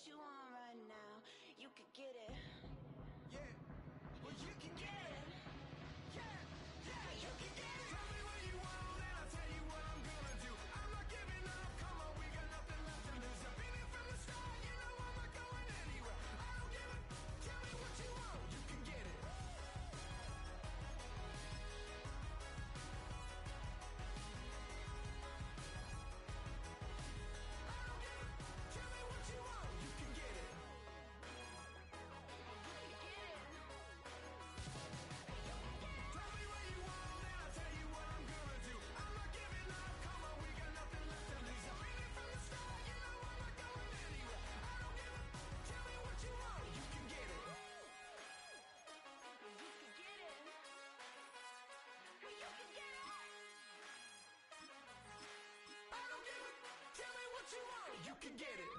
what you want right now. You could get it. Yeah, well you can get it. Yeah, yeah, you can get it. Tell me what you want and I'll tell you what I'm gonna do. I'm not giving up, come on, we got nothing left to lose. I've been here from the start, you know I'm not going anywhere. I don't give it, tell me what you want, you can get it. I don't give it, tell me what you want, you can get it. Tell me what you want and I'll tell you what I'm gonna do. I'm not giving up, come on, we got nothing left to lose. I've been here from the start, you know I'm not going anywhere. I don't give it, tell me what you want, you can get it. You could get it. Well, you can get it. I don't give it, tell me what you want, you can get it.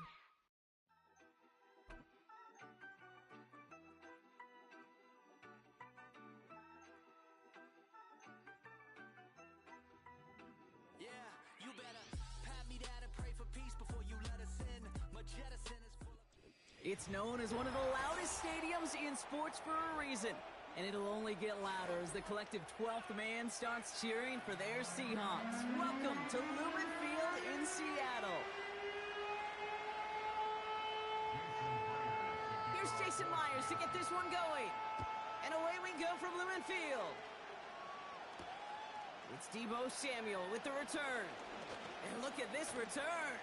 Yeah, you better pat me down and pray for peace before you let us in. My jettison is full of... It's known as one of the loudest stadiums in sports for a reason, and it'll only get louder as the collective 12th man starts cheering for their Seahawks. Welcome to Lumen Field in Seattle. Here's Jason Myers to get this one going. And away we go from Lumen Field. It's Deebo Samuel with the return. And look at this return.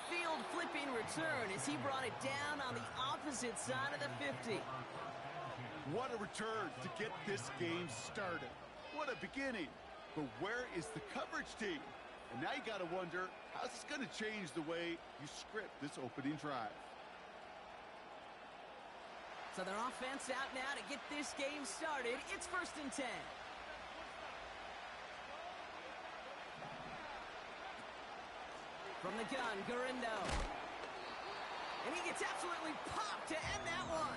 Field flipping return as he brought it down on the opposite side of the 50. What a return to get this game started. What a beginning. But where is the coverage team? And now you got to wonder, how's this going to change the way you script this opening drive? So their offense out now to get this game started. It's 1st and 10. From the gun, Gurindo. And he gets absolutely popped to end that one.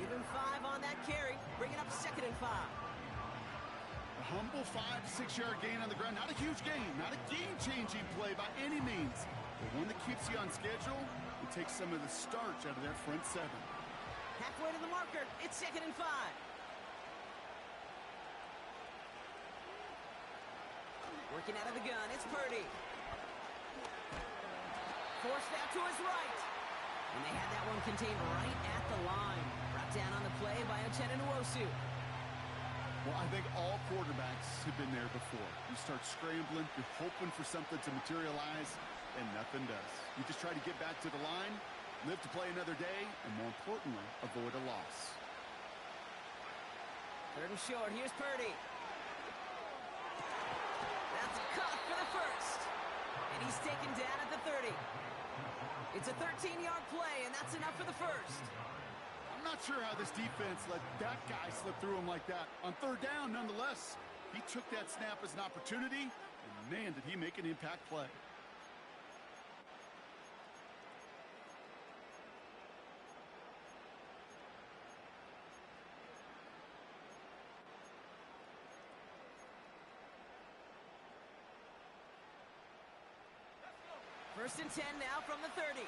Give him 5 on that carry, bringing up 2nd and 5. A humble 5 to 6 yard gain on the ground. Not a huge gain, not a game-changing play by any means. But one that keeps you on schedule and takes some of the starch out of that front 7. Halfway to the marker, it's 2nd and 5. Working out of the gun, it's Purdy. Forced out to his right. And they had that one contained right at the line. Brought down on the play by Uchenna Nwosu. Well, I think all quarterbacks have been there before. You start scrambling, you're hoping for something to materialize, and nothing does. You just try to get back to the line, live to play another day, and more importantly, avoid a loss. 3rd and short, here's Purdy. That's a cut for the first. And he's taken down at the 30. It's a 13-yard play, and that's enough for the first. I'm not sure how this defense let that guy slip through him like that. On 3rd down, nonetheless, he took that snap as an opportunity, and man, did he make an impact play. First and 10 now from the 30.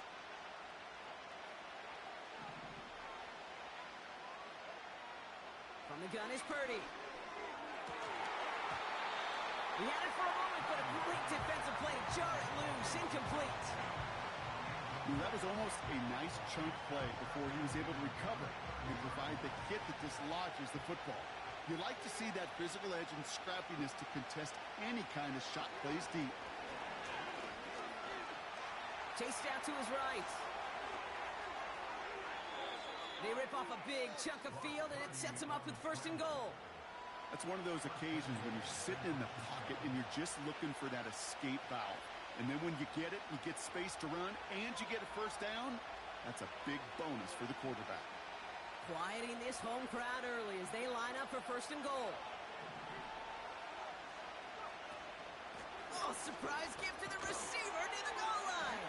From the gun is Purdy. He had it for a moment, but a great defensive play to jar it loose. Incomplete. That was almost a nice chunk play before he was able to recover and provide the hit that dislodges the football. You like to see that physical edge and scrappiness to contest any kind of shot plays deep. Chased out to his right. They rip off a big chunk of field, and it sets him up with 1st and goal. That's one of those occasions when you're sitting in the pocket and you're just looking for that escape valve. And then when you get it, you get space to run, and you get a 1st down, that's a big bonus for the quarterback. Quieting this home crowd early as they line up for 1st and goal. Oh, surprise gift to the receiver near the goal line.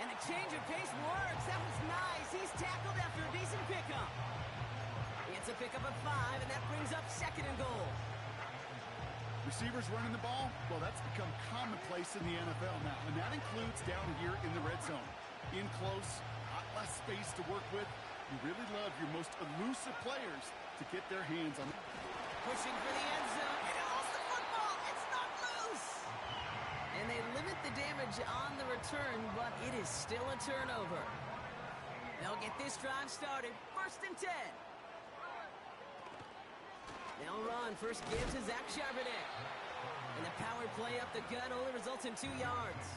And the change of pace works. That was nice. He's tackled after a decent pickup. It's a pickup of 5, and that brings up 2nd and goal. Receivers running the ball, well, that's become commonplace in the NFL now, and that includes down here in the red zone. In close, a lot less space to work with. You really love your most elusive players to get their hands on it. Pushing for the end zone, and it holds the football. It's not loose. And they limit the damage on the return, but it is still a turnover. They'll get this drive started. 1st and 10. They'll run. First give to Zach Charbonnet. And the power play up the gut only results in 2 yards.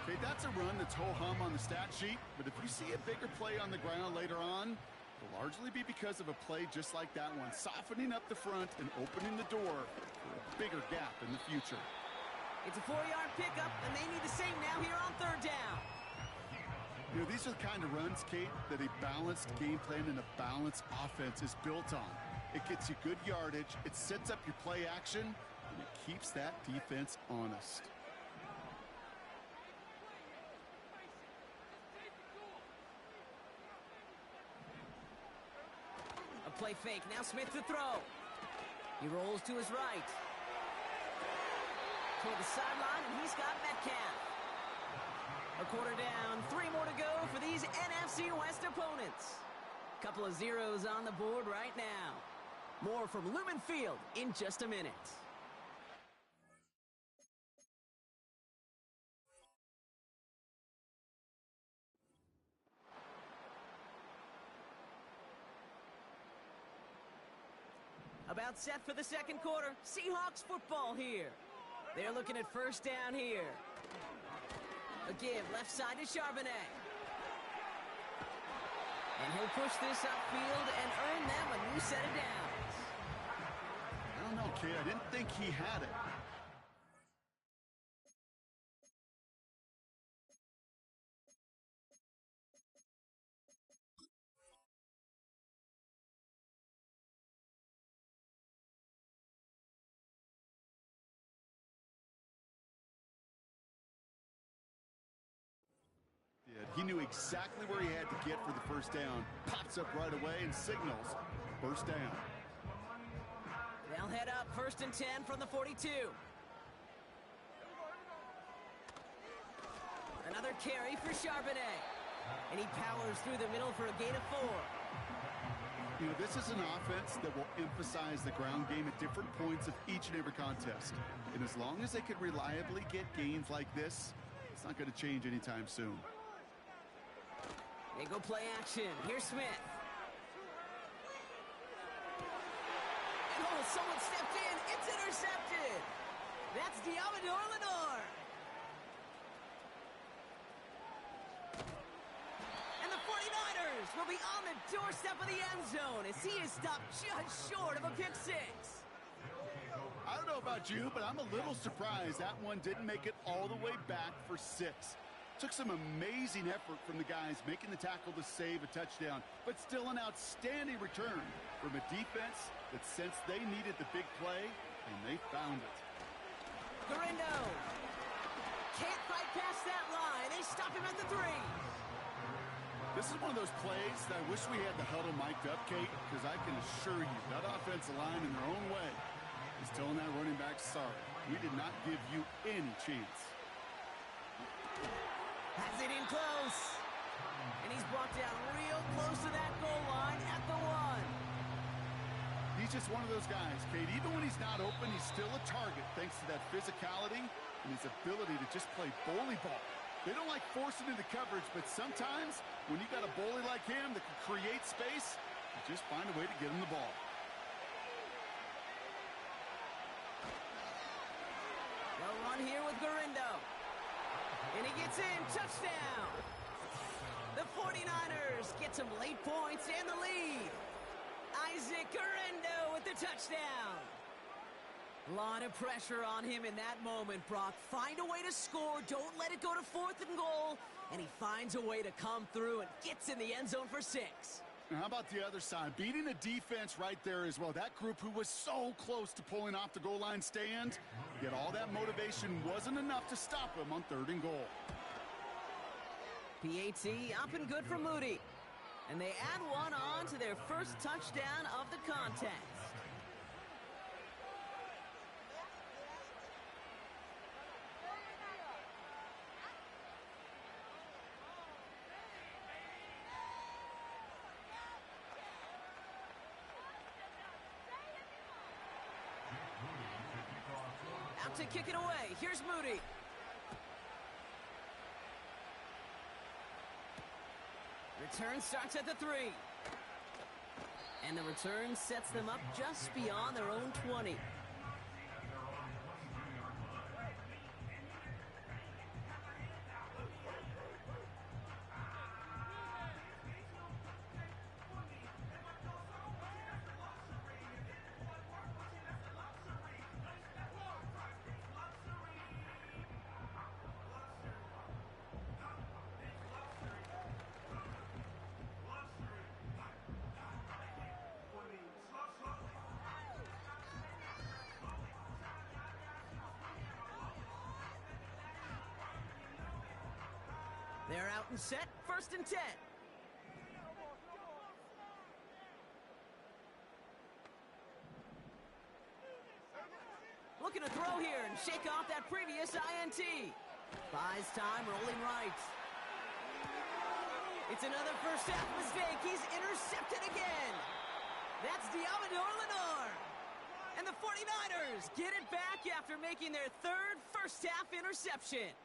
Okay, that's a run that's ho-hum on the stat sheet, but if you see a bigger play on the ground later on, it'll largely be because of a play just like that one, softening up the front and opening the door for a bigger gap in the future. It's a 4-yard pickup, and they need the same now here on 3rd down. You know, these are the kind of runs, Kate, that a balanced game plan and a balanced offense is built on. It gets you good yardage, it sets up your play action, and it keeps that defense honest. A play fake. Now Smith to throw. He rolls to his right. Toward the sideline, and he's got Metcalf. A quarter down. 3 more to go for these NFC West opponents. Couple of zeros on the board right now. More from Lumen Field in just a minute. About set for the 2nd quarter. Seahawks football here. They're looking at 1st down here. A give left side to Charbonnet. And he'll push this upfield and earn them a new set of downs. I don't know, Kate. I didn't think he had it. He knew exactly where he had to get for the 1st down. Pops up right away and signals 1st down. They'll head up 1st and 10 from the 42. Another carry for Charbonnet. And he powers through the middle for a gain of 4. You know, this is an offense that will emphasize the ground game at different points of each and every contest. And as long as they can reliably get gains like this, it's not going to change anytime soon. They go play action. Here's Smith. And oh, someone stepped in. It's intercepted. That's Diamador Lenore. And the 49ers will be on the doorstep of the end zone as he is stopped just short of a pick 6. I don't know about you, but I'm a little surprised that one didn't make it all the way back for 6. Took some amazing effort from the guys making the tackle to save a touchdown, but still an outstanding return from a defense that sensed they needed the big play, and they found it. Garindo can't fight past that line. They stop him at the 3. This is one of those plays that I wish we had the huddle mic'd up, Kate, because I can assure you that offensive line in their own way is telling that running back, sorry, we did not give you any chance. Has it in close. And he's brought down real close to that goal line at the 1. He's just one of those guys, Kate. Even when he's not open, he's still a target thanks to that physicality and his ability to just play bully ball. They don't like forcing into coverage, but sometimes when you got a bully like him that can create space, you just find a way to get him the ball. They'll run here with Garindo. And he gets in. Touchdown. The 49ers get some late points and the lead. Isaac Garindo with the touchdown. A lot of pressure on him in that moment, Brock. Find a way to score. Don't let it go to 4th and goal. And he finds a way to come through and gets in the end zone for 6. Now, how about the other side? Beating the defense right there as well. That group who was so close to pulling off the goal line stand, yet all that motivation wasn't enough to stop him on 3rd and goal. PAT up and good for Moody. And they add one on to their first touchdown of the contest. Out to kick it away. Here's Moody. Return starts at the 3. And the return sets them up just beyond their own 20. They're out and set, 1st and 10. Looking to throw here and shake off that previous INT. Buys time, rolling right. It's another first half mistake. He's intercepted again. That's Diamador Lenore. And the 49ers get it back after making their 3rd first half interception.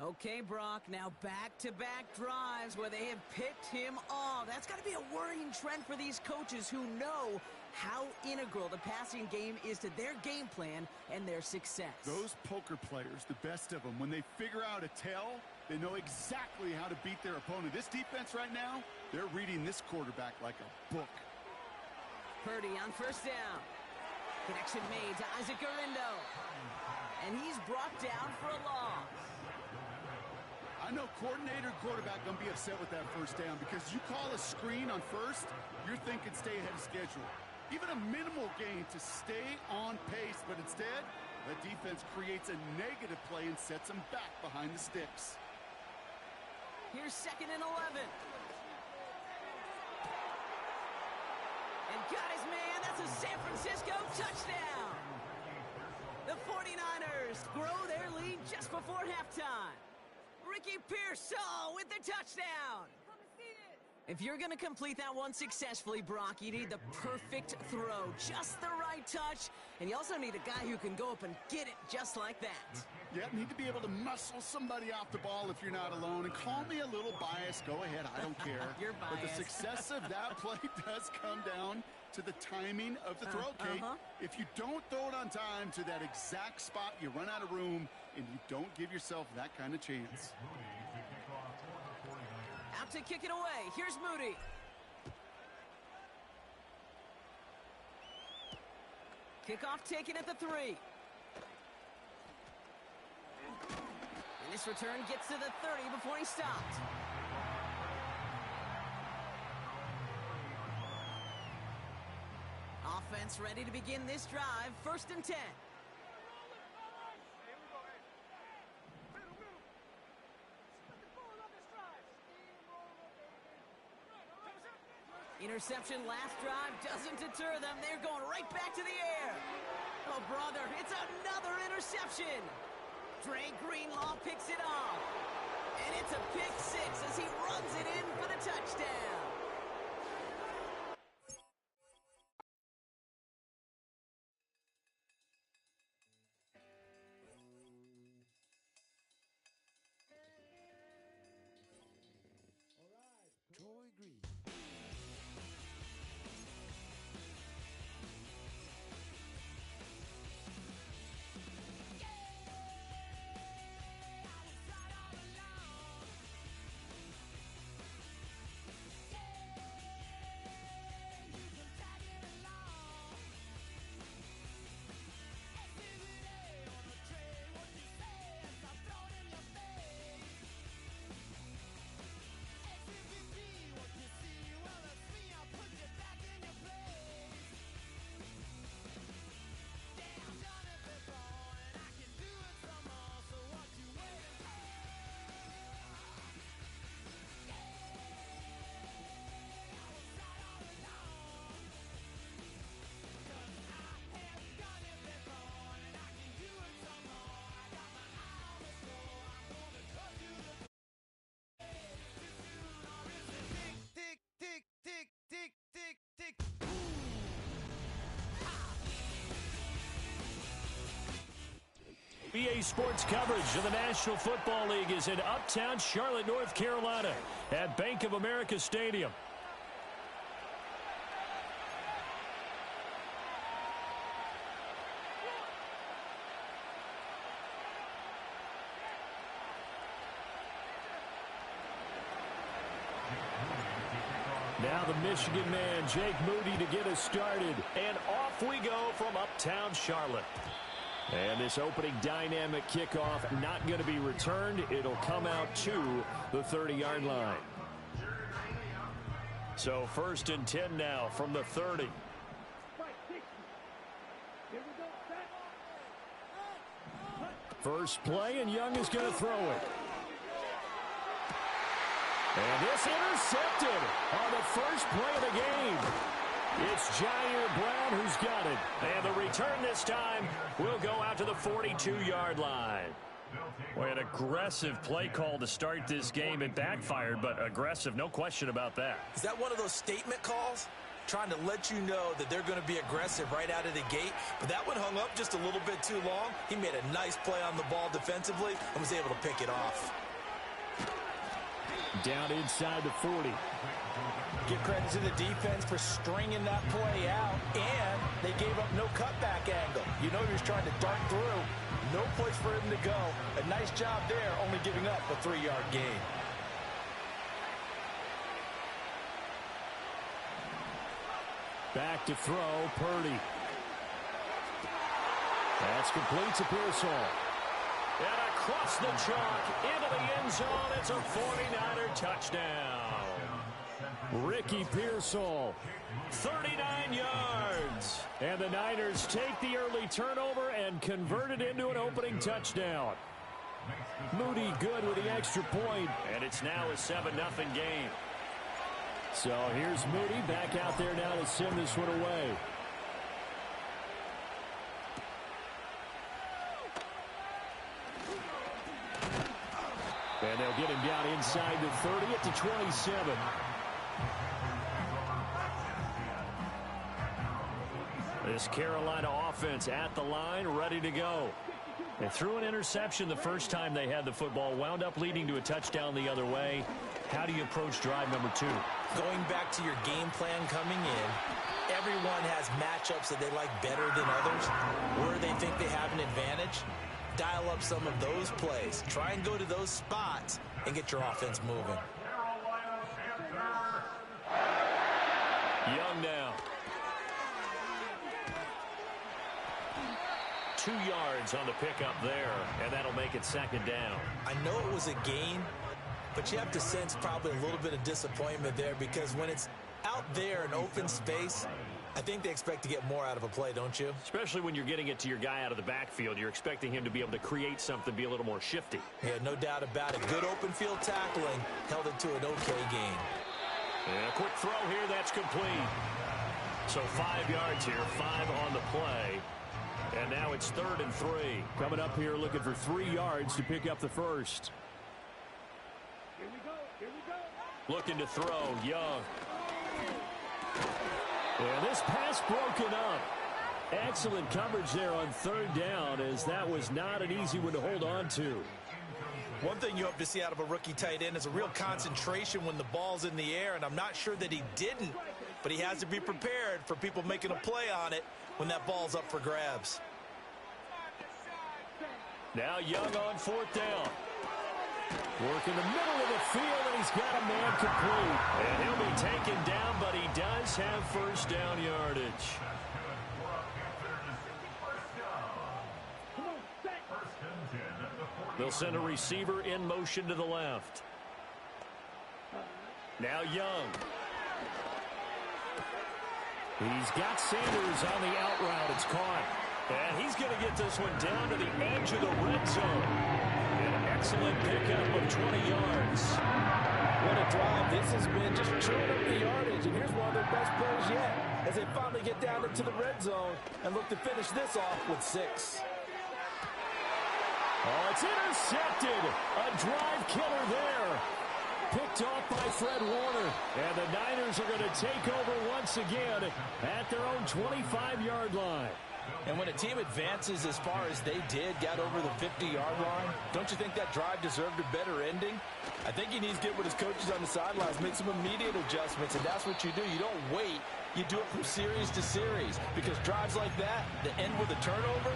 Okay, Brock, now back-to-back drives where they have picked him off. That's got to be a worrying trend for these coaches who know how integral the passing game is to their game plan and their success. Those poker players, the best of them, when they figure out a tell, they know exactly how to beat their opponent. This defense right now, they're reading this quarterback like a book. Purdy on 1st down. Connection made to Isaac Garindo. And he's brought down for a loss. I know coordinator quarterback going to be upset with that 1st down because you call a screen on 1st, you're thinking stay ahead of schedule. Even a minimal gain to stay on pace, but instead, the defense creates a negative play and sets them back behind the sticks. Here's 2nd and 11. And got his man. That's a San Francisco touchdown. The 49ers grow their lead just before halftime. Ricky Pearsall with the touchdown. If you're going to complete that one successfully, Brock, you need the perfect throw, just the right touch, and you also need a guy who can go up and get it just like that. Yeah, need to be able to muscle somebody off the ball if you're not alone, and call me a little biased. Go ahead, I don't care. You're biased. But the success of that play does come down to the timing of the throw, Kate. If you don't throw it on time to that exact spot, you run out of room, and you don't give yourself that kind of chance. Out to kick it away. Here's Moody. Kickoff taken at the 3. And this return gets to the 30 before he stopped. Offense ready to begin this drive. 1st and 10. Interception last drive doesn't deter them. They're going right back to the air. Oh, brother, it's another interception. Dre Greenlaw picks it off. And it's a pick 6 as he runs it in for the touchdown. EA Sports coverage of the National Football League is in uptown Charlotte, North Carolina at Bank of America Stadium. Now the Michigan man, Jake Moody, to get us started. And off we go from uptown Charlotte. And this opening dynamic kickoff not going to be returned. It'll come out to the 30-yard line. So 1st and 10 now from the 30. First play, and Young is going to throw it. And this intercepted on the first play of the game. It's Jair Brown who's got it. And the return this time will go out to the 42-yard line. Boy, an aggressive play call to start this game. It backfired, but aggressive, no question about that. Is that one of those statement calls? Trying to let you know that they're going to be aggressive right out of the gate. But that one hung up just a little bit too long. He made a nice play on the ball defensively and was able to pick it off. Down inside the 40. Give credit to the defense for stringing that play out, and they gave up no cutback angle. You know he was trying to dart through. No place for him to go. A nice job there, only giving up a 3-yard gain. Back to throw, Purdy. That's complete to Pearsall. And across the chalk, into the end zone, it's a 49er touchdown. Ricky Pearsall, 39 yards. And the Niners take the early turnover and convert it into an opening touchdown. Moody good with the extra point. And it's now a 7-0 game. So here's Moody back out there now to send this one away. And they'll get him down inside the 30 at the 27. This Carolina offense at the line, ready to go. They threw an interception the first time they had the football, wound up leading to a touchdown the other way. How do you approach drive number 2? Going back to your game plan coming in, everyone has matchups that they like better than others, where they think they have an advantage. Dial up some of those plays. Try and go to those spots and get your offense moving. Young now. 2 yards on the pickup there, and that'll make it 2nd down. I know it was a gain, but you have to sense probably a little bit of disappointment there, because when it's out there in open space, I think they expect to get more out of a play, don't you? Especially when you're getting it to your guy out of the backfield. You're expecting him to be able to create something, be a little more shifty. Yeah, no doubt about it. Good open field tackling held it to an okay gain. And a quick throw here, that's complete. So 5 yards here, 5 on the play. And now it's 3rd and 3. Coming up here looking for 3 yards to pick up the first. Here we go. Looking to throw, Young. And this pass broken up. Excellent coverage there on 3rd down, as that was not an easy one to hold on to. One thing you hope to see out of a rookie tight end is a real concentration when the ball's in the air, and I'm not sure that he didn't, but he has to be prepared for people making a play on it when that ball's up for grabs. Now Young on 4th down. Work in the middle of the field, and he's got a man complete. And he'll be taken down, but he does have 1st down yardage. They'll send a receiver in motion to the left. Now Young. He's got Sanders on the out route. It's caught. And he's going to get this one down to the edge of the red zone. An excellent pickup of 20 yards. What a drive. This has been just chewing up the yardage. And here's one of their best plays yet, as they finally get down into the red zone and look to finish this off with 6. Oh, it's intercepted. A drive killer there. Picked off by Fred Warner. And the Niners are going to take over once again at their own 25-yard line. And when a team advances as far as they did, got over the 50-yard line, don't you think that drive deserved a better ending? I think he needs to get with his coaches on the sidelines, make some immediate adjustments, and that's what you do. You don't wait. You do it from series to series, because drives like that end with a turnover,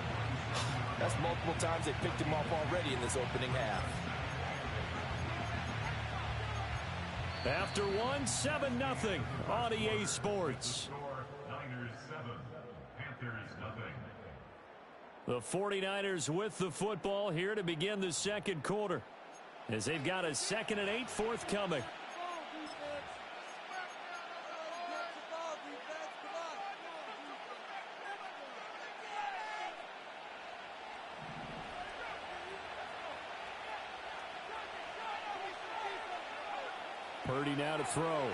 that's multiple times they picked him off already in this opening half. After one, 7-0 on EA Sports. Niners 7, Panthers nothing. The 49ers with the football here to begin the second quarter, as they've got a 2nd and 8 forthcoming. Purdy now to throw.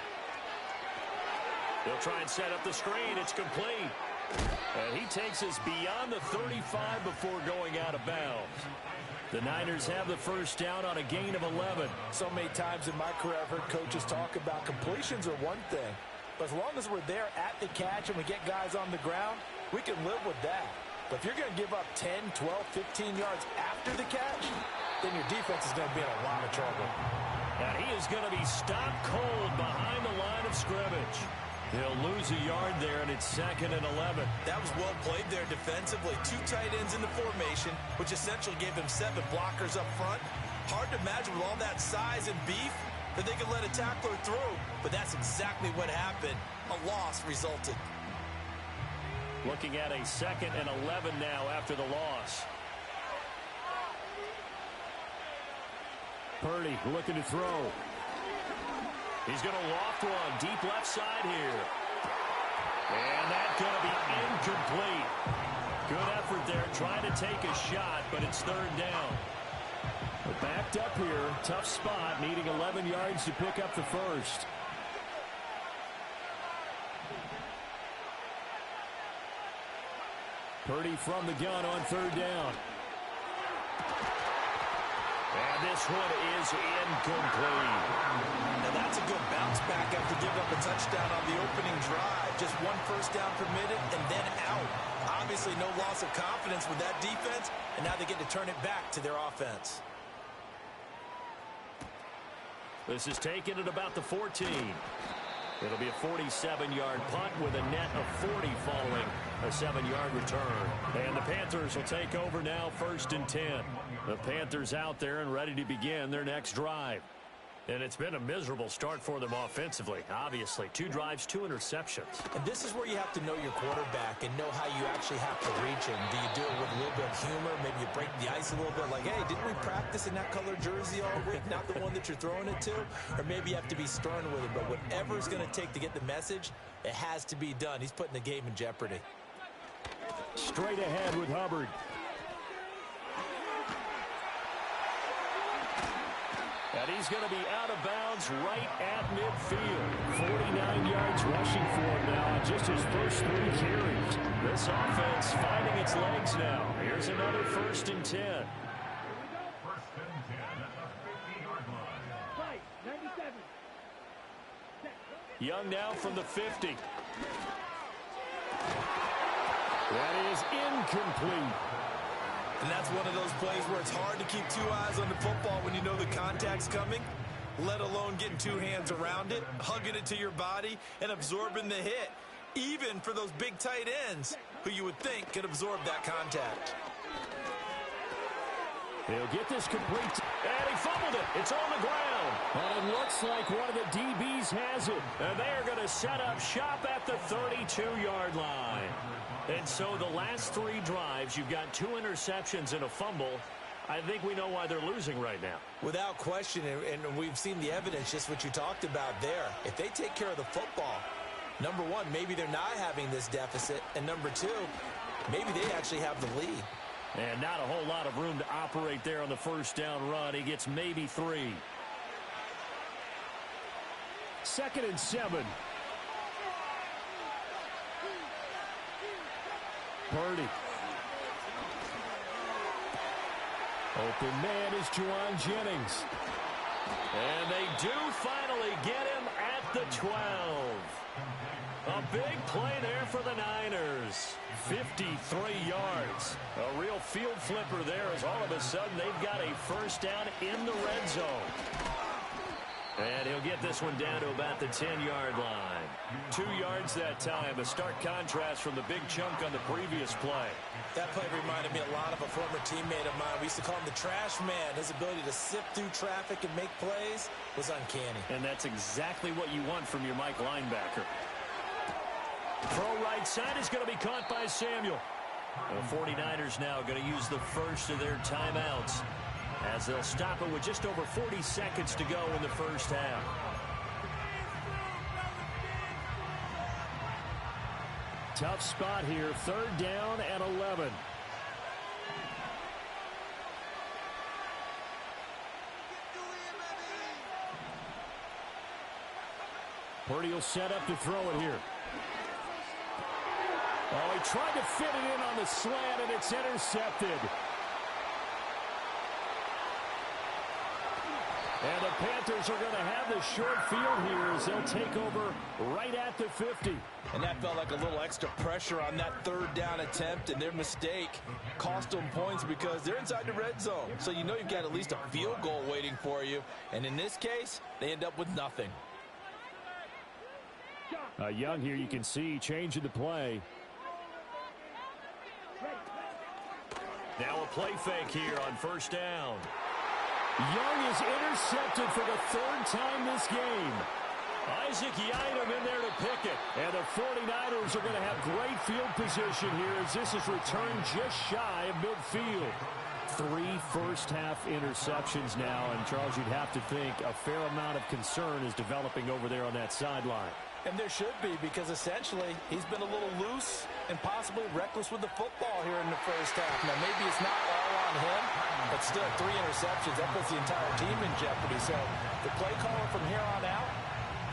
He'll try and set up the screen. It's complete. And he takes us beyond the 35 before going out of bounds. The Niners have the first down on a gain of 11. So many times in my career I've heard coaches talk about completions are one thing, but as long as we're there at the catch and we get guys on the ground, we can live with that. But if you're going to give up 10, 12, 15 yards after the catch, then your defense is going to be in a lot of trouble. And he is going to be stopped cold behind the line of scrimmage. He'll lose a yard there, and it's 2nd and 11. That was well played there defensively. 2 tight ends in the formation, which essentially gave him 7 blockers up front. Hard to imagine with all that size and beef that they could let a tackler through, but that's exactly what happened. A loss resulted. Looking at a 2nd and 11 now after the loss. Purdy looking to throw. He's going to loft one deep left side here. And that's going to be incomplete. Good effort there trying to take a shot, but it's 3rd down. But backed up here, tough spot, needing 11 yards to pick up the first. Purdy from the gun on 3rd down. And this one is incomplete. Now that's a good bounce back after giving up a touchdown on the opening drive. Just 1 first down permitted and then out. Obviously no loss of confidence with that defense, and now they get to turn it back to their offense. This is taken at about the 14. It'll be a 47-yard punt with a net of 40 following a 7-yard return. And the Panthers will take over now, 1st and 10. The Panthers out there and ready to begin their next drive. And it's been a miserable start for them offensively. Obviously, 2 drives, 2 interceptions. And this is where you have to know your quarterback and know how you actually have to reach him. Do you do it with a little bit of humor? Maybe you break the ice a little bit like, hey, didn't we practice in that color jersey all week? Not the one that you're throwing it to? Or maybe you have to be stern with him. But whatever it's going to take to get the message, it has to be done. He's putting the game in jeopardy. Straight ahead with Hubbard. And he's going to be out of bounds right at midfield. 49 yards rushing for him now on just his first 3 carries. This offense finding its legs now. Here's another 1st and 10. 1st and 10 at the 50-yard line. 97. Young now from the 50. That is incomplete. And that's one of those plays where it's hard to keep 2 eyes on the football when you know the contact's coming, let alone getting 2 hands around it, hugging it to your body, and absorbing the hit, even for those big tight ends who you would think could absorb that contact. He'll get this complete. And he fumbled it. It's on the ground. And it looks like one of the DBs has it. And they are going to set up shop at the 32-yard line. And so the last 3 drives, you've got 2 interceptions and a fumble. I think we know why they're losing right now. Without question, and we've seen the evidence, just what you talked about there. If they take care of the football, number 1, maybe they're not having this deficit. And number 2, maybe they actually have the lead. And not a whole lot of room to operate there on the first down run. He gets maybe 3. 2nd and 7. Purdy. Open man is Juwan Jennings. And they do finally get him at the 12. A big play there for the Niners. 53 yards. A real field flipper there as all of a sudden they've got a first down in the red zone. And he'll get this one down to about the 10-yard line. 2 yards that time. A stark contrast from the big chunk on the previous play. That play reminded me a lot of a former teammate of mine. We used to call him the trash man. His ability to sift through traffic and make plays was uncanny. And that's exactly what you want from your Mike linebacker. Throw right side is going to be caught by Samuel. The 49ers now going to use the first of their timeouts as they'll stop it with just over 40 seconds to go in the first half. Tough spot here, 3rd down and 11. Purdy will set up to throw it here. Oh, he tried to fit it in on the slant, and it's intercepted. And the Panthers are going to have the short field here as they'll take over right at the 50. And that felt like a little extra pressure on that 3rd down attempt, and their mistake cost them points because they're inside the red zone. So you know you've got at least a field goal waiting for you. And in this case, they end up with nothing. Young here, you can see, changing the play. Now a play fake here on first down. Young is intercepted for the 3rd time this game. Isaac Yiadom in there to pick it. And the 49ers are going to have great field position here as this is returned just shy of midfield. 3 first-half interceptions now, and Charles, you'd have to think a fair amount of concern is developing over there on that sideline. And there should be, because essentially he's been a little loose and possibly reckless with the football here in the first half. Now, maybe it's not all on him, but still 3 interceptions. That puts the entire team in jeopardy. So the play caller from here on out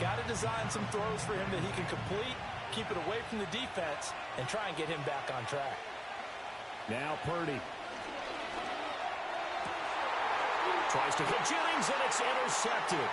got to design some throws for him that he can complete, keep it away from the defense, and try and get him back on track. Now Purdy. Tries to hit Jennings, and it's intercepted.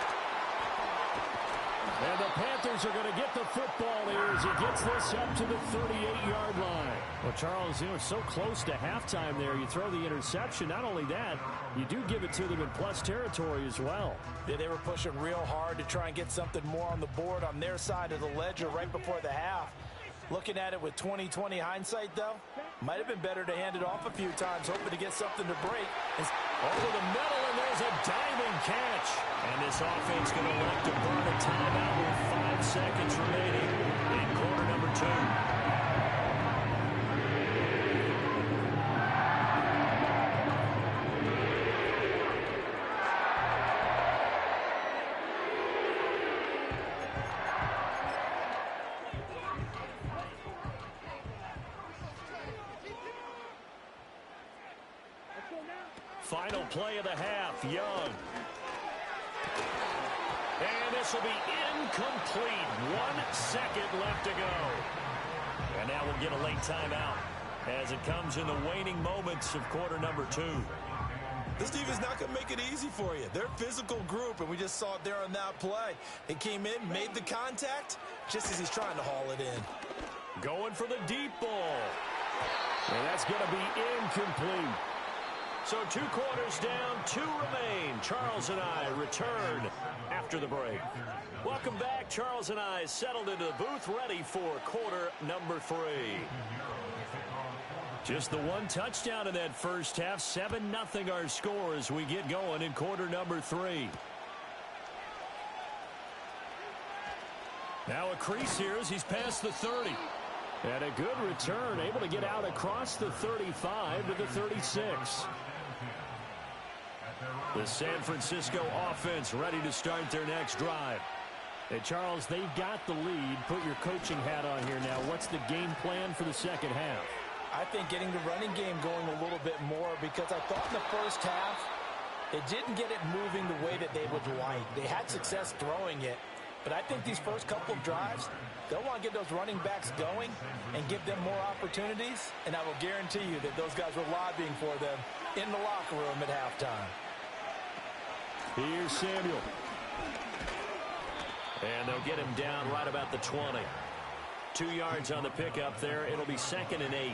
And the Panthers are going to get the football here as he gets this up to the 38-yard line. Well, Charles, you know, so close to halftime there. You throw the interception. Not only that, you do give it to them in plus territory as well. Yeah, they were pushing real hard to try and get something more on the board on their side of the ledger right before the half. Looking at it with 20/20 hindsight, though, might have been better to hand it off a few times, hoping to get something to break. Over the middle, and there's a diving catch. And this offense going to elect to burn a timeout with 5 seconds remaining in quarter number 2. Final play of the half, Young. And this will be incomplete. 1 second left to go. And now we'll get a late timeout as it comes in the waning moments of quarter number 2. This defense is not going to make it easy for you. They're a physical group, and we just saw it there on that play. It came in, made the contact, just as he's trying to haul it in. Going for the deep ball. And that's going to be incomplete. So 2 quarters down, 2 remain. Charles and I return after the break. Welcome back. Charles and I settled into the booth, ready for quarter number 3. Just the 1 touchdown in that first half. 7-0 our score as we get going in quarter number 3. Now a crease here as he's past the 30. And a good return, able to get out across the 35 to the 36. The San Francisco offense ready to start their next drive. And Charles, they've got the lead. Put your coaching hat on here now. What's the game plan for the second half? I think getting the running game going a little bit more, because I thought in the first half they didn't get it moving the way that they would like. They had success throwing it, but I think these first couple of drives, they'll want to get those running backs going and give them more opportunities, and I will guarantee you that those guys were lobbying for them in the locker room at halftime. Here's Samuel. And they'll get him down right about the 20. 2 yards on the pickup there. It'll be 2nd and 8.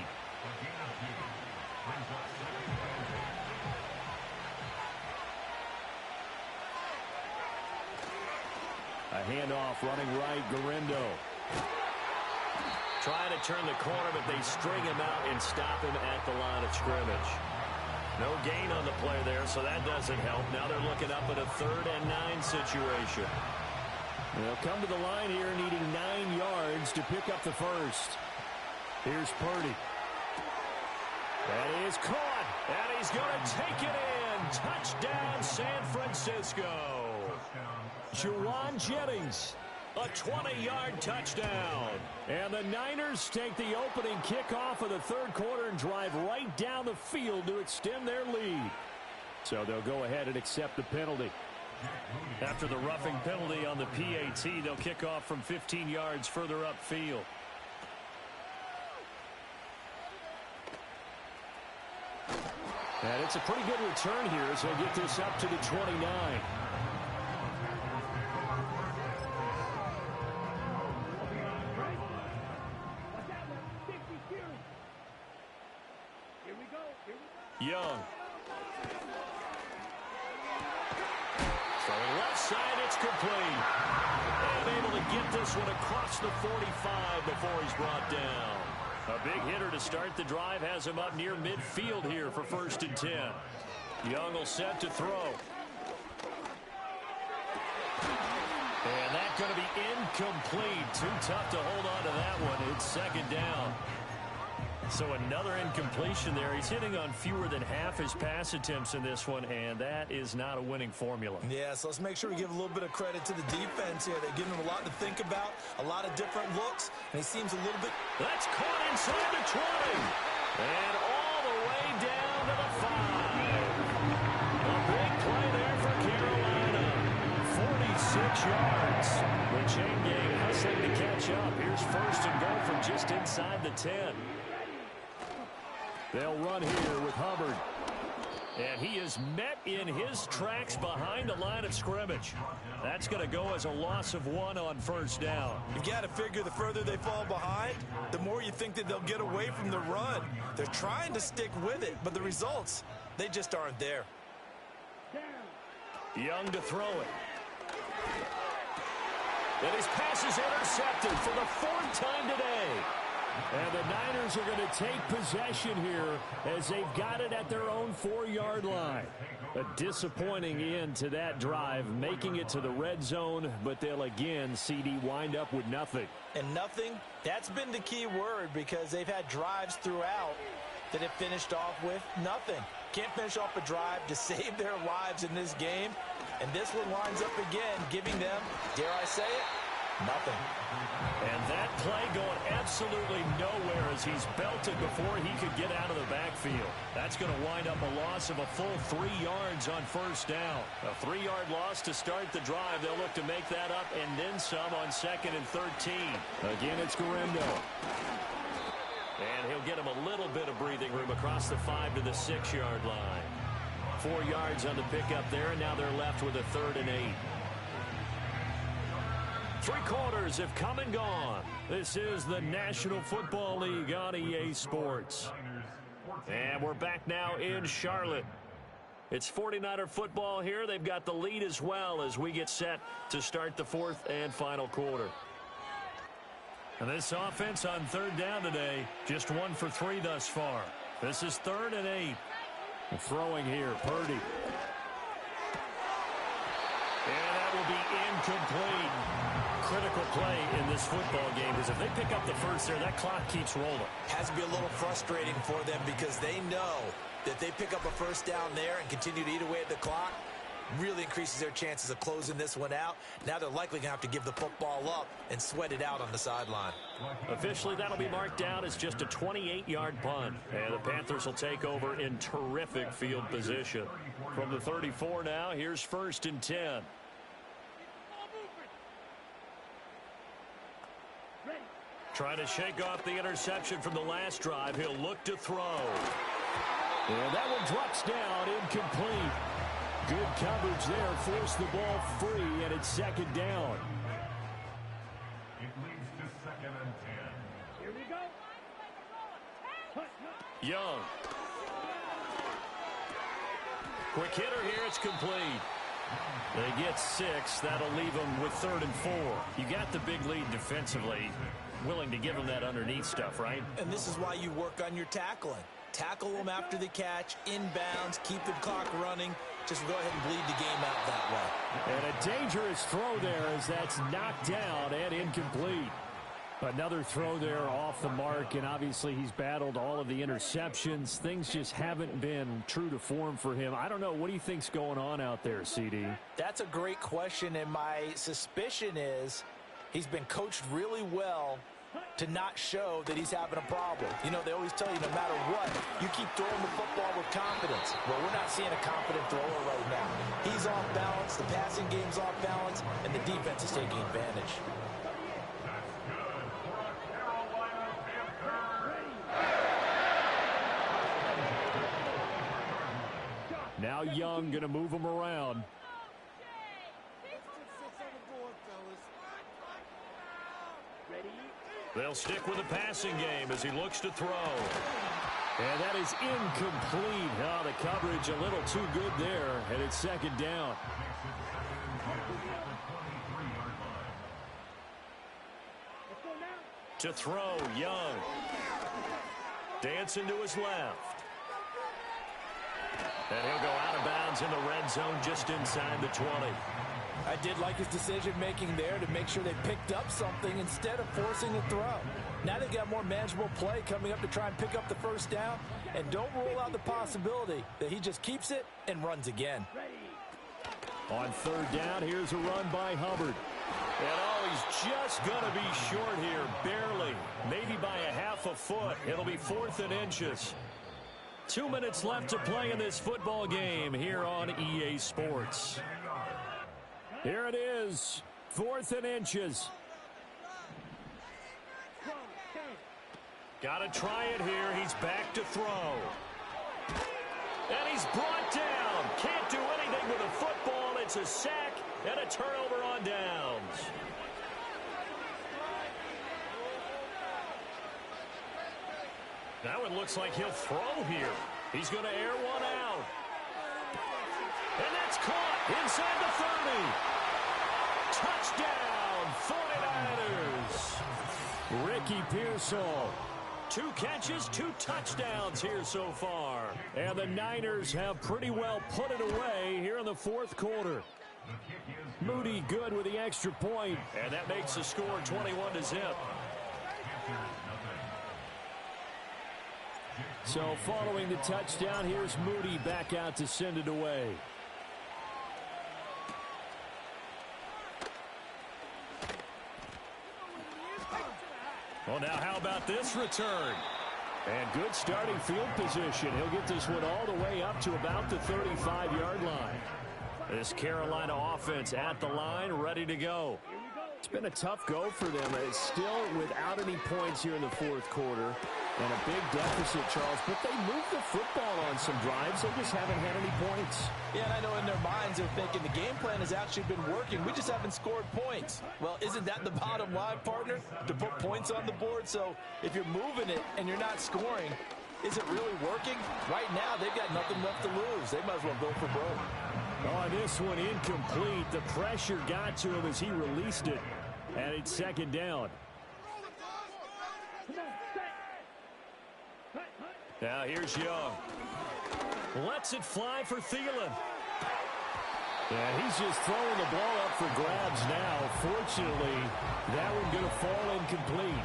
A handoff running right, Garindo. Trying to turn the corner, but they string him out and stop him at the line of scrimmage. No gain on the play there, so that doesn't help. Now they're looking up at a 3rd and 9 situation. They'll come to the line here needing 9 yards to pick up the first. Here's Purdy. That is caught, and he's going to take it in. Touchdown, San Francisco. Juwan Jennings, a 20-yard touchdown. And the Niners take the opening kickoff of the 3rd quarter and drive right down the field to extend their lead. So they'll go ahead and accept the penalty. After the roughing penalty on the PAT, they'll kick off from 15 yards further upfield. And it's a pretty good return here as they get this up to the 29. Young. Throwing left side, it's complete. And able to get this one across the 45 before he's brought down. A big hitter to start the drive has him up near midfield here for 1st and 10. Young will set to throw. And that's going to be incomplete. Too tough to hold on to that one. It's 2nd down. So another incompletion there. He's hitting on fewer than half his pass attempts in this one, and that is not a winning formula. Yeah, so let's make sure we give a little bit of credit to the defense here. They're giving him a lot to think about, a lot of different looks, and he seems a little bit... That's caught inside the 20, and all the way down to the 5. A big play there for Carolina. 46 yards. The chain gang hustling to catch up. Here's 1st and goal from just inside the 10. They'll run here with Hubbard. And he is met in his tracks behind the line of scrimmage. That's going to go as a loss of 1 on 1st down. You've got to figure the further they fall behind, the more you think that they'll get away from the run. They're trying to stick with it, but the results, they just aren't there. Young to throw it. And his pass is intercepted for the 4th time today. And the Niners are going to take possession here as they've got it at their own 4-yard line. A disappointing end to that drive, making it to the red zone, but they'll again, CD, wind up with nothing. And nothing, that's been the key word because they've had drives throughout that have finished off with nothing. Can't finish off a drive to save their lives in this game. And this one winds up again, giving them, dare I say it, nothing. And that play going absolutely nowhere as he's belted before he could get out of the backfield. That's going to wind up a loss of a full 3 yards on 1st down. A 3-yard loss to start the drive. They'll look to make that up and then some on 2nd and 13. Again, it's Garindo. And he'll get him a little bit of breathing room across the 5 to the 6-yard line. 4 yards on the pickup there, and now they're left with a 3rd and 8. 3 quarters have come and gone. This is the National Football League on EA Sports. And we're back now in Charlotte. It's 49er football here. They've got the lead as well as we get set to start the 4th and final quarter. And this offense on 3rd down today, just 1 for 3 thus far. This is 3rd and 8. Throwing here, Purdy. And that will be incomplete. Critical play in this football game is if they pick up the first there, that clock keeps rolling. Has to be a little frustrating for them because they know that they pick up a 1st down there and continue to eat away at the clock. Really increases their chances of closing this one out. Now they're likely going to have to give the football up and sweat it out on the sideline. Officially, that'll be marked down as just a 28-yard punt. And the Panthers will take over in terrific field position. From the 34 now, here's 1st and 10. Trying to shake off the interception from the last drive. He'll look to throw. And that one drops down, incomplete. Good coverage there, forced the ball free, and it's 2nd down. It leads to 2nd and 10. Young. Quick hitter here. It's complete. They get 6. That'll leave them with 3rd and 4. You got the big lead defensively. Willing to give them that underneath stuff, right? And this is why you work on your tackling. Tackle them after the catch, inbounds, keep the clock running. Just go ahead and bleed the game out that way. And a dangerous throw there as that's knocked down and incomplete. Another throw there off the mark, and obviously he's battled all of the interceptions. Things just haven't been true to form for him. I don't know. What do you think's going on out there, CD? That's a great question, and my suspicion is he's been coached really well to not show that he's having a problem. You know, they always tell you no matter what, you keep throwing the football with confidence. Well, we're not seeing a confident thrower right now. He's off balance, the passing game's off balance, and the defense is taking advantage. Now Young going to move him around. They'll stick with the passing game as he looks to throw. And that is incomplete. Oh, the coverage a little too good there, and it's 2nd down. To throw, Young. Dancing to his left. And he'll go out of bounds in the red zone just inside the 20. I did like his decision-making there to make sure they picked up something instead of forcing a throw. Now they've got more manageable play coming up to try and pick up the 1st down. And don't rule out the possibility that he just keeps it and runs again. On 3rd down, here's a run by Hubbard. And oh, he's just going to be short here, barely. Maybe by a half a foot. It'll be 4th and inches. 2 minutes left to play in this football game here on EA Sports. Here it is, 4th and inches. Got to try it here. He's back to throw. And he's brought down. Can't do anything with a football. It's a sack and a turnover on downs. Now it looks like he'll throw here. He's going to air one out. And that's caught inside the 30. Touchdown, 49ers. Ricky Pearsall. 2 catches, 2 touchdowns here so far. And the Niners have pretty well put it away here in the 4th quarter. Moody good with the extra point. And that makes the score 21-0. So following the touchdown, here's Moody back out to send it away. Well, now how about this return? And good starting field position. He'll get this one all the way up to about the 35-yard line. This Carolina offense at the line, ready to go. It's been a tough go for them. It's still without any points here in the 4th quarter. And a big deficit, Charles. But they moved the football on some drives. They just haven't had any points. Yeah, and I know in their minds they're thinking the game plan has actually been working. We just haven't scored points. Well, isn't that the bottom line, partner? To put points on the board? So if you're moving it and you're not scoring, is it really working? Right now, they've got nothing left to lose. They might as well go for broke. Oh, this one incomplete. The pressure got to him as he released it. And it's 2nd down. Now here's Young. Lets it fly for Thielen. Yeah, he's just throwing the ball up for grabs now. Fortunately, that one going to fall incomplete.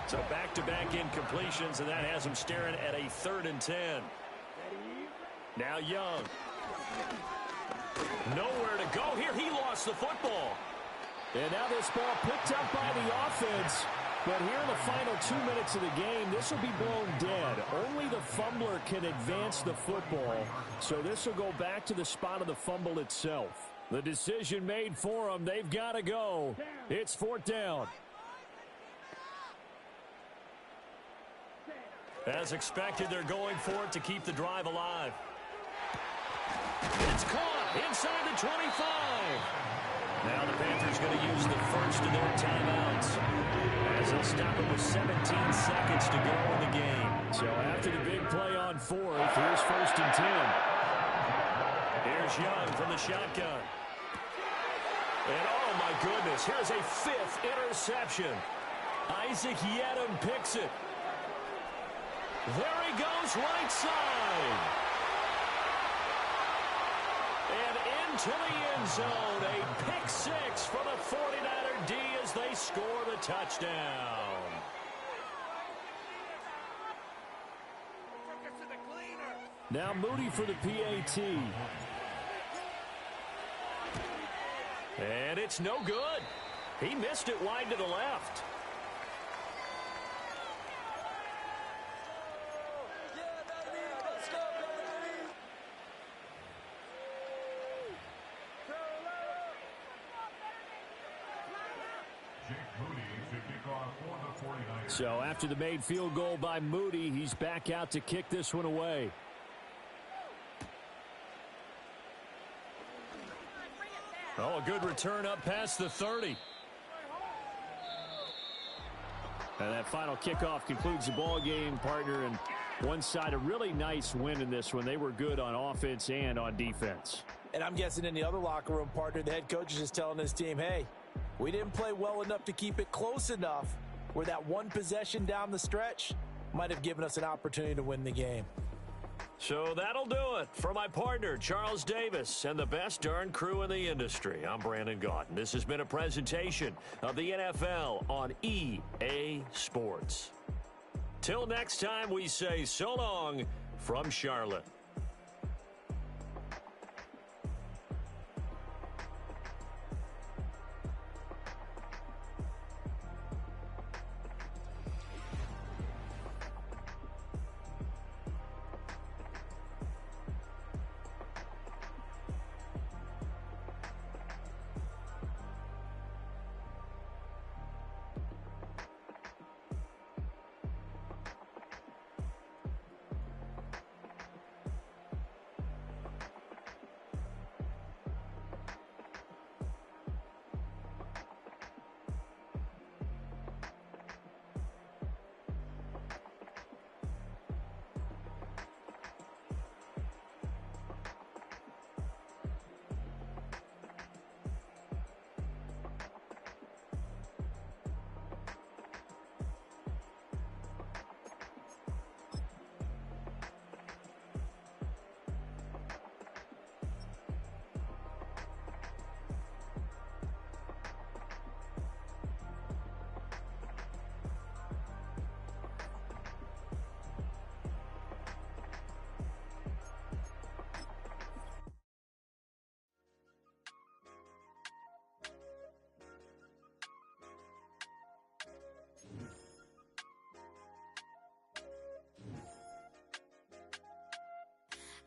So back-to-back incompletions, and that has him staring at a 3rd and 10. Now Young. Nowhere to go here. He lost the football. And now this ball picked up by the offense. But here in the final 2 minutes of the game, this will be blown dead. Only the fumbler can advance the football. So this will go back to the spot of the fumble itself. The decision made for them. They've got to go. It's 4th down. As expected, they're going for it to keep the drive alive. It's caught inside the 25. Now the Panthers going to use the first of their timeouts as they'll stop it with 17 seconds to go in the game. So after the big play on fourth, here's 1st and 10. Here's Young from the shotgun. And oh my goodness, here's a 5th interception. Isaac Yedem picks it. There he goes, right side. And into the end zone, a pick 6 for the 49er D as they score the touchdown. Now Moody for the PAT. And it's no good. He missed it wide to the left. So after the made field goal by Moody, he's back out to kick this one away. Oh, a good return up past the 30. And that final kickoff concludes the ball game, partner. And one side, a really nice win in this one. They were good on offense and on defense. And I'm guessing in the other locker room, partner, the head coach is just telling his team, hey, we didn't play well enough to keep it close enough where that one possession down the stretch might have given us an opportunity to win the game. So that'll do it for my partner, Charles Davis, and the best darn crew in the industry. I'm Brandon Gaudin. This has been a presentation of the NFL on EA Sports. Till next time, we say so long from Charlotte.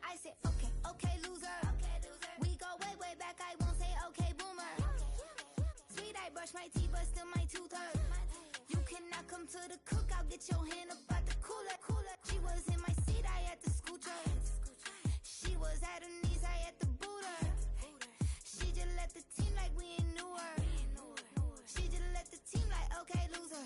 I said, okay, okay, loser. We go way, way back. I won't say, okay, boomer. Sweet, I brush my teeth, but still my tooth hurt. You cannot come to the cookout, get your hand up out the cooler. She was in my seat, I had to scoot her. She was at her knees, I had to boot her. She just let the team like we ain't knew her. She just let the team like, okay, loser.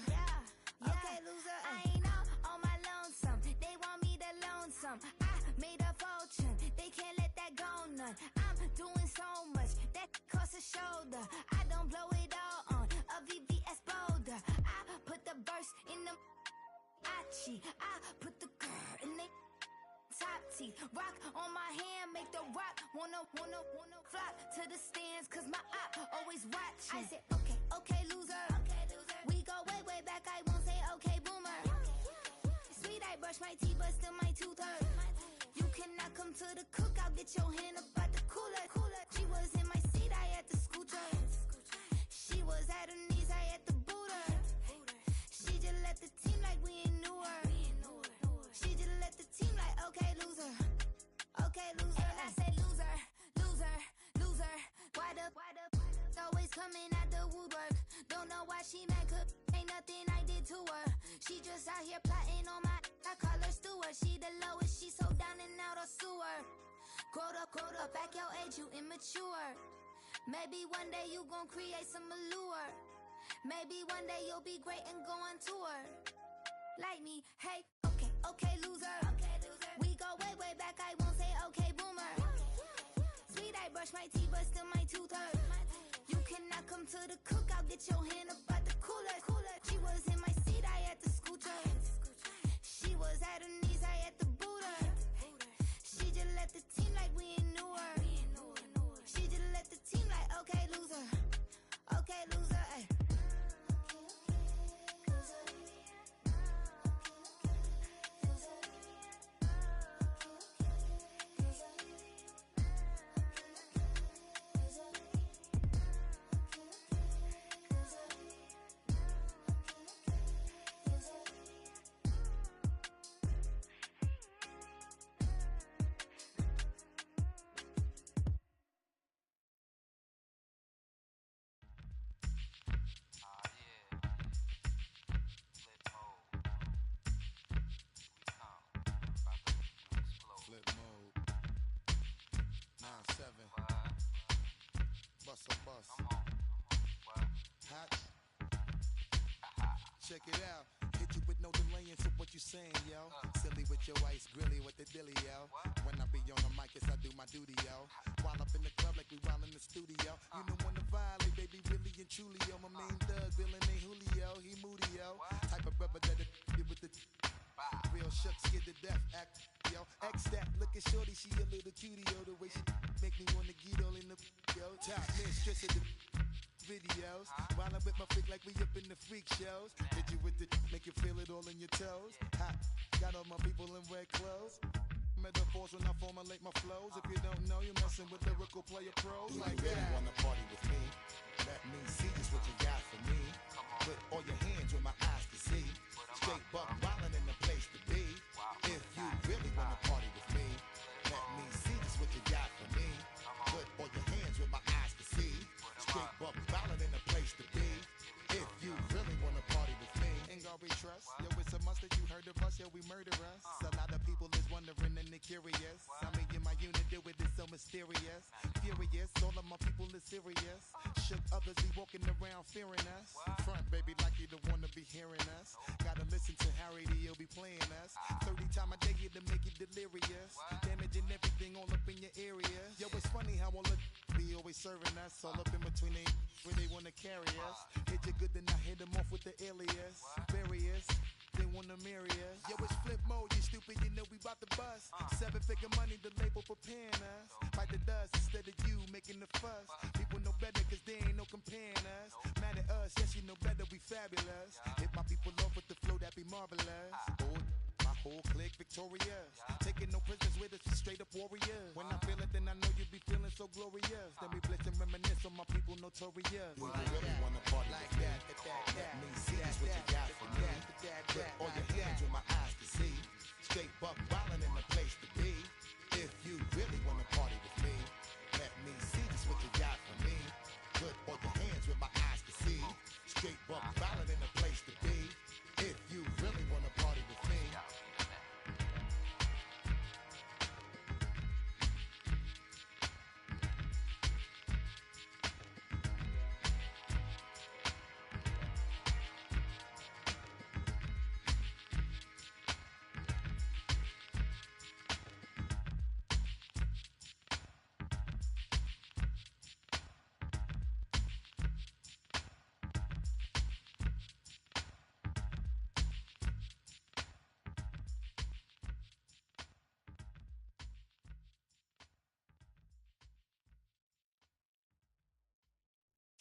Okay, loser. I ain't out on my lonesome. They want me to loan some. I made a fortune. They can't let that go none. I'm doing so much that costs a shoulder. I don't blow it all on a VVS boulder. I put the verse in the Achi. I put the girl in the top T. Rock on my hand, make the rock wanna flop to the stands, cause my op always watching. I said, okay, okay, loser. We go way, way back, I won't say okay, boomer. Sweet, I brush my teeth, but still my tooth hurt. You cannot come to the cookout, get your hand up out the cooler. She was in my seat, I had to scoot her. She was at her knees, I had to boot her. She just let the team like we ain't knew her. She just let the team like, okay, loser. Okay, loser. And I said, loser, loser, loser. Why the always coming at the woodwork? Don't know why she mad, cause ain't nothing I did to her. She just out here plotting on my, I call her steward. She the lowest, she so down and out of sewer. Growed up, back your age, you immature. Maybe one day you gon' create some allure. Maybe one day you'll be great and go on tour. Like me, hey, okay, Okay, loser. We go way, way back. I won't say okay, boomer. Sweet, I brush my teeth, but still my tooth hurt. You cannot come to the cookout. Get your hand up at the cooler. She was in my seat. I had to scoot her. She was at her knees. I had to boot her. She just let the team like we ain't knew her. She just let the team like okay, loser. Okay, loser. Ay. Flip mode. 9-7. Bust a bus. Hot. Check it out. Hit you with no delay into what you saying, yo. Silly with your ice grilly with the dilly, yo. When I be on the mic, yes, I do my duty, yo. While up in the club like we while in the studio. You know when to violate, baby, really and truly, yo. My main thug, villain ain't Julio, he moody, yo. Type of brother that'll be with the real shook, scared to death, act, yo. X that, look at shorty, she a little cutie, yo. The way she make me wanna get all in the, yo. Top mistress of the videos. While I'm with my freak like we up in the freak shows. Hit you with the, make you feel it all in your toes. Hot, got all my people in red clothes. Metaphors when I formulate my flows. If you don't know, you're messing with lyrical player pros. Do like you really wanna party with me? Let me see just what you got for me. Put all your hands where my eyes can see. Straight buck wildin' in the place to be. If you really wanna party with me, let me see just what you got for me. Put all your hands where my eyes can see. Straight buck wildin' in the place to be. If you really wanna party with me, ain't gonna be trust. Yo, it's a must that you heard of us, yo, we murder us. A lot of people is wondering and they curious. I mean, in my unit do it is so mysterious. Furious, all of my people is serious. Shook others be walking around fearing us. Front, baby, like you don't wanna be hearing us. Gotta listen to Harry, he'll be playing us. 30 times a day to make you delirious. Damaging everything all up in your area. Yo, it's funny how all the be always serving us. All up in between they where they wanna carry us. Hit you good, then I hit them off with the alias. Various, they wanna marry us. Yo, it's flip mode, you stupid, you know we bout to bust. 7-figure money, the label preparing us. Fight the dust instead of you making the fuss. People know better cause they ain't no comparing us. Mad at us, yes you know better, we fabulous. Hit my people off with the flow, that be marvelous. My whole clique victorious. Taking no prisoners with us, straight up warriors. When I feel it, then I know you be feeling so glorious. Then we blitz and reminisce on my people notorious. Do you really wanna party like that? Let me see just what you got for me. Put all your hands where my eyes can see. Straight buck wildin' in the place to be. If you really wanna party with me, let me see just what you got for me. Put all your hands where my eyes can see. Straight buck wildin' in the place to be. If you really wanna party with me.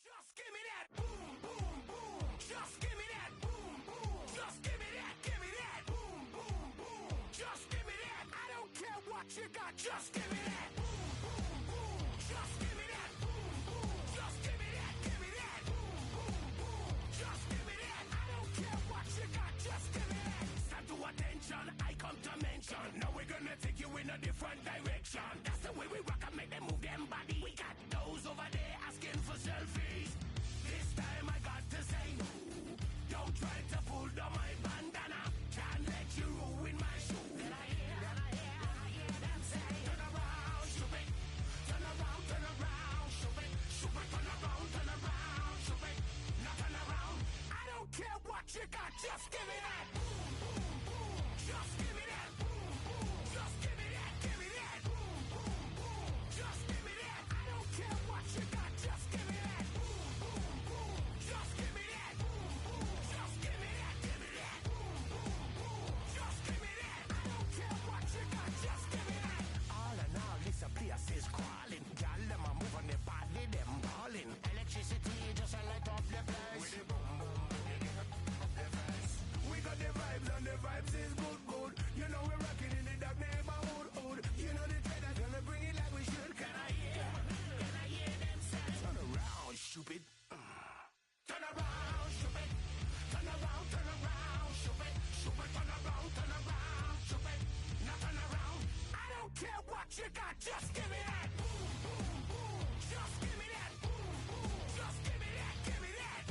Just give me that boom, boom, boom. Just give me that boom, boom. Just give me that, boom, boom, boom. Just give me that. I don't care what you got. Just give me that boom, boom, boom. Just give me that boom, boom. Just give me that, boom, boom, boom. Just give me that. I don't care what you got. Just give me that. Stand to attention. I come to mention. Now we're gonna take you in a different direction. That's the way we rock and make them move them body. We got those over there asking for selfies. This time I got to say no. Don't try to pull down my bandana. Can't let you ruin my shoe. Then I hear them say, turn around, shoot it. Turn around, shoot it. Shoot it, turn around, shoot it. Now turn around. I don't care what you got, just give me that. Boom, boom, boom. Just give me Just give me that. Just give me that. Just give me that. Give me that.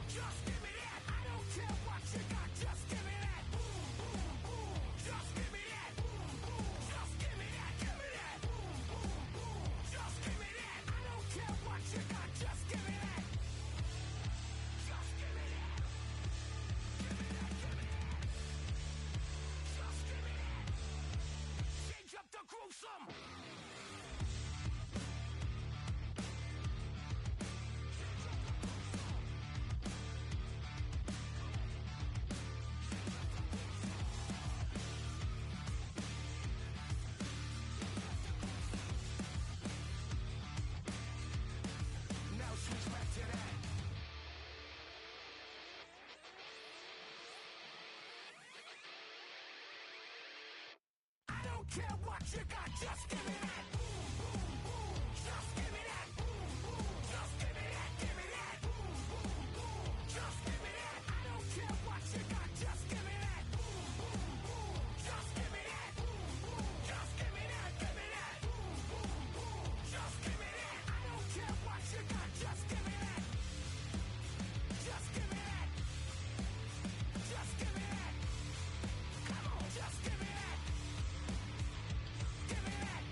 Just give me that. I don't care what you got. Just give me that. Just give me that. Just give me that. Give me that. Just give me that. I don't care what you got. Just give me that. Just give me that. Give me that. Give me that. Just give me that. Change up the gruesome. Now switch back to that. I don't care what you got, just give me that. Just give me that. Just give me that. Give me that. Just give me that. I don't care what you got, just give me that. Just give me that. Just give me that. Give me that. Just give me that. I don't care what you got, just give me that. Just give me that. Just give me that. Come on, just give me that. Give me that.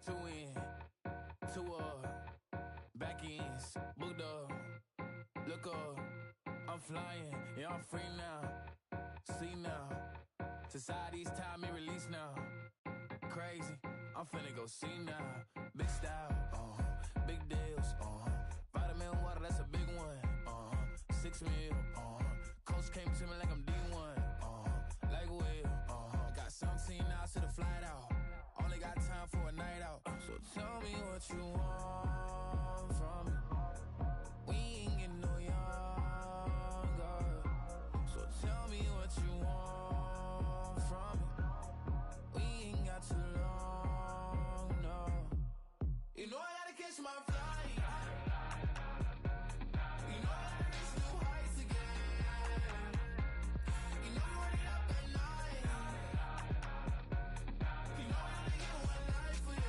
Two in, two back ends, booked up, look up, I'm flying, yeah, I'm free now, see now, society's time me release now, crazy, I'm finna go see now, big style, big deals, vitamin water, that's a big one, 6 mil, coach came to me like I'm D1, like Will, got 17 hours to the flight out. Only got time for a night out. So tell me what you want from me. We ain't getting no younger. So tell me what you want from me. We ain't got too long, no. You know I gotta catch my flight. You know I gotta reach new heights again. You know I'm running up at night. You know I gotta get one life for this.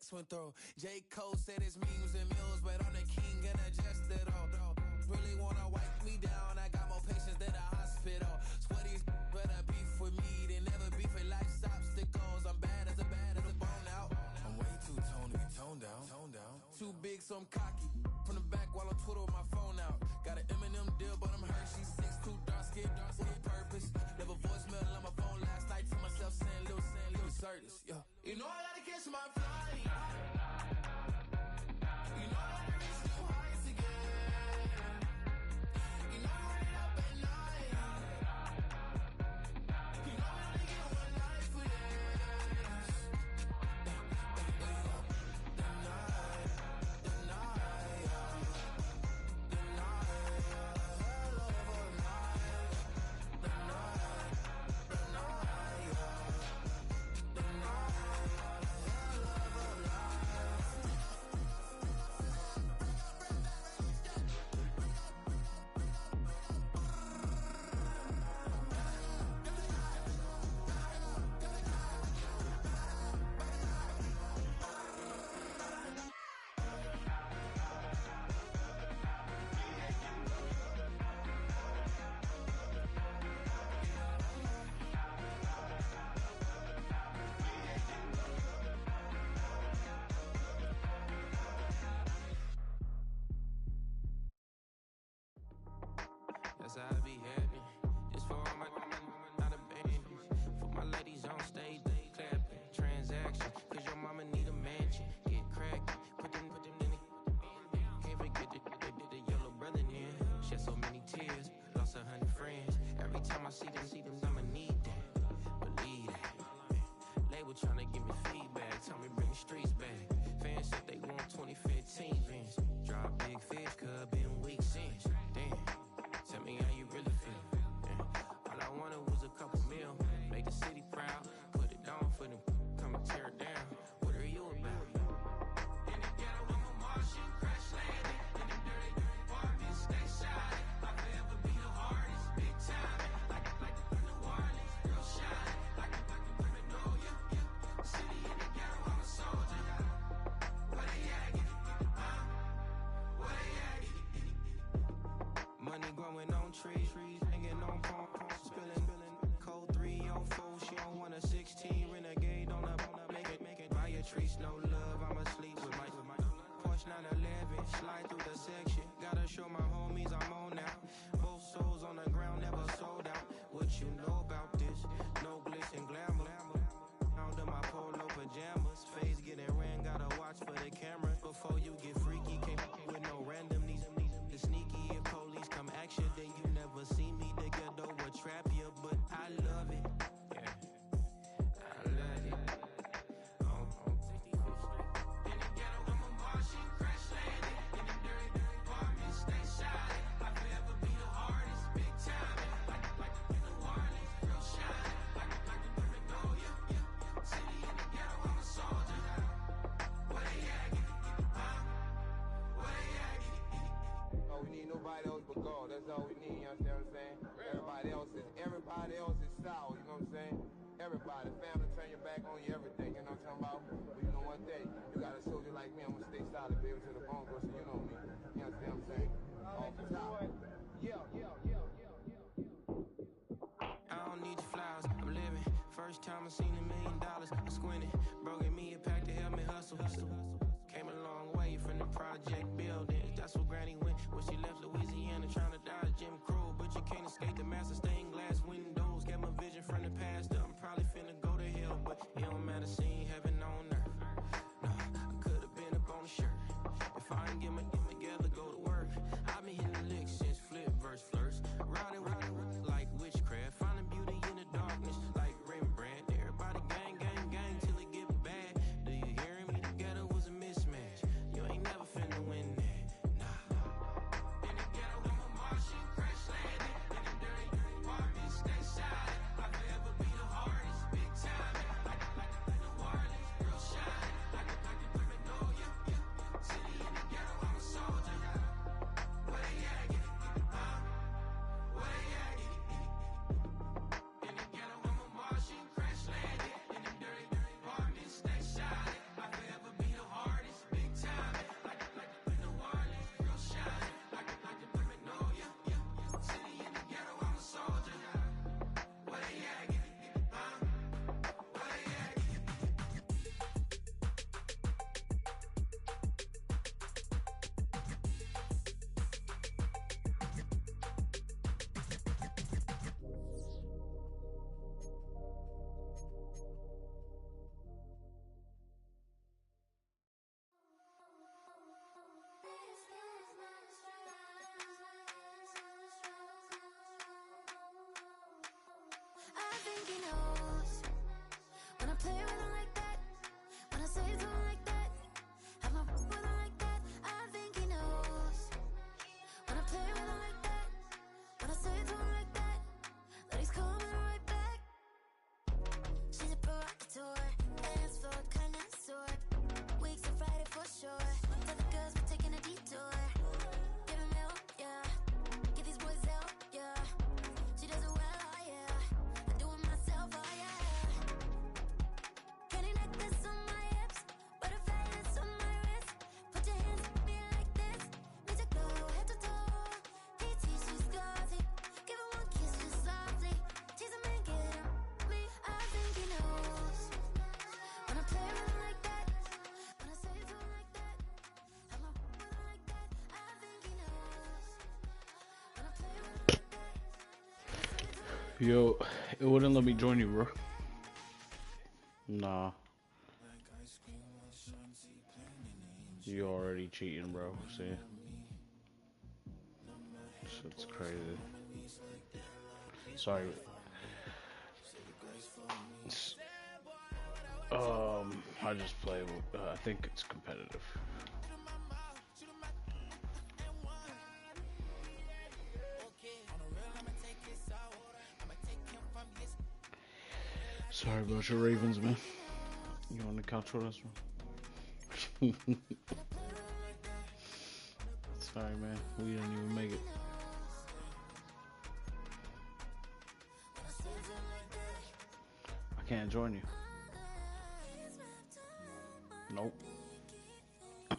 Went through. J. Cole said it's memes and mills, but I'm the king and adjust it all. Really wanna wipe me down, I got more patience than a hospital. Sweaty's better beef with me than never beef with life's obstacles. I'm bad as a bone out. I'm way too toned to be toned down. Too big, so I'm cocky. From the back while I'm Twitter with my phone out. Got an Eminem deal, but I'm Hershey's 6'2", dark skin with a purpose. Never voicemail on my phone last night to myself saying little Curtis, yeah. You know I gotta catch my flight. You know I gotta reach new heights again. You know I'm running up at night. You know I only get one life for this. That's how I be happy. Just for all my not abandoned. For my ladies on stage, they clapping. Transaction, cause your mama need a mansion. Get cracked, put them in the. Can't forget the yellow brother in. Shed so many tears, lost 100 friends. Every time I see them, I'ma need that. Believe that. Label tryna give me feedback, tell me bring the streets back. Fans said they want 2015 Vince. Drop big fish, cuz been weeks since. Damn. Tell me how you really feel. Yeah. All I wanted was a couple mil. Make the city proud. Put it down for them. Come and tear it down. What are you about? In the ghetto, I'm a Martian. Crash landing. In them dirty apartments. Stay shiny. I'll forever be the hardest. Big time. Like the New Orleans. Real shine. Like the women know you. City in the ghetto, I'm a soldier. Where they at? Get it, huh? Where they at? Money growing on trees, hanging on palm, spilling, code 304. She don't want a 16, renegade on a make it. Buy a tree, no love. I'ma sleep with my Porsche 911, slide through the section. Gotta show my homies I'm on now. Both souls on the ground, never sold out. What you know about this? No glitz and glamour. Under my polo pajamas, face getting ran. Gotta watch for the cameras before you get freaky. Can't with no random these sneaky. If police come action, then you never see me. The ghetto will trap you, but I love it. Yeah, I love it. On 65th Street. In the ghetto, I'm a Martian. Crash landing. In them dirty apartments. Stay shiny. I'll forever be the hardest. Big time. Like the New Orleans. Real shine. Like the women know you. City in the ghetto, I'm a soldier. back on you everything, you know what I'm talking about? But you know one thing, you got a soldier like me, I'm gonna stay solid, baby, to the bone, bro, so you know me. You understand what I'm saying? Off the top. Yeah. I don't need your flowers, I'm living. First time I seen $1 million, I squinted. Bro, gave me a pack to help me hustle. Came a long way from the project buildings. That's where Granny went when she left Louisiana, trying to dodge Jim Crow. But you can't escape the master stained glass windows. Got my vision from the past. I'm probably finna go to hell, but it don't matter, seeing heaven on earth. No, I could have been up on the shirt. If I ain't get my together, go to work. I've been hitting licks since flip verse first. Riding with like witchcraft, finding beauty in the darkness like Rembrandt. Everybody gang till it get bad. Do you hear me? Together was a mismatch. You ain't never finna win that. Nah. In the ghetto with my Martian crash landing. In the dirty apartments, stay silent. I'll forever be the hardest. Big time. Like the wireless, real shine. Like the paranoia. City in the ghetto, I'm a soldier. Where they at? Where they at? In the ghetto, I'm a Martian crash landing. In the dirty apartments, stay silent. I'll forever be the hardest. Big time. Like the wireless, real shine. Like the paranoia. City in the ghetto, I'm a soldier. Where they at? Where they at? I think he knows when I play with him like that, when I say to him like that, have my with him like that. I think he knows when I play with him like that, when I say to him like that, that he's coming right back. She's a provocateur, dance floor connoisseur, weeks of Friday for sure. Tell the girls we're taking a detour. Give him help, yeah. Get these boys help, yeah. She does it well, oh yeah. I do it myself, oh yeah. Pretty necklace on my hips, butterflies on my wrist. Put your hands on me like this, make it go head to toe. PT, she's glossy. Give her one kiss just softly. Tease him and get him me. I think he knows when I play with him like that, when I say to him like that, have my with him like that. I think he knows when I play with him like that. Yo, it wouldn't let me join you, bro. Nah. You already cheating, bro. See? Shit's crazy. Sorry. I just play with, I think it's competitive. Sorry about your Ravens, man. You on the couch with us, bro? Sorry, man. We didn't even make it. I can't join you. Nope.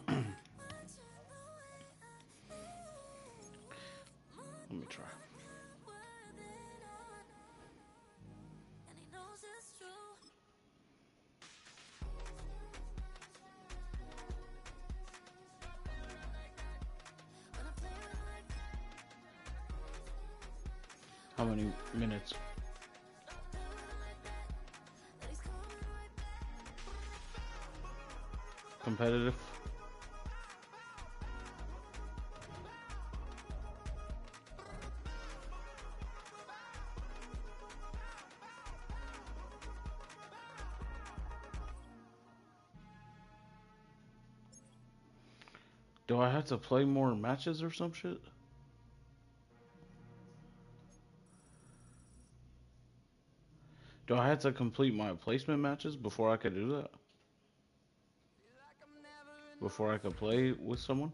Let me try. How many minutes? Competitive? Do I have to play more matches or some shit? Do I have to complete my placement matches before I could do that? Before I could play with someone?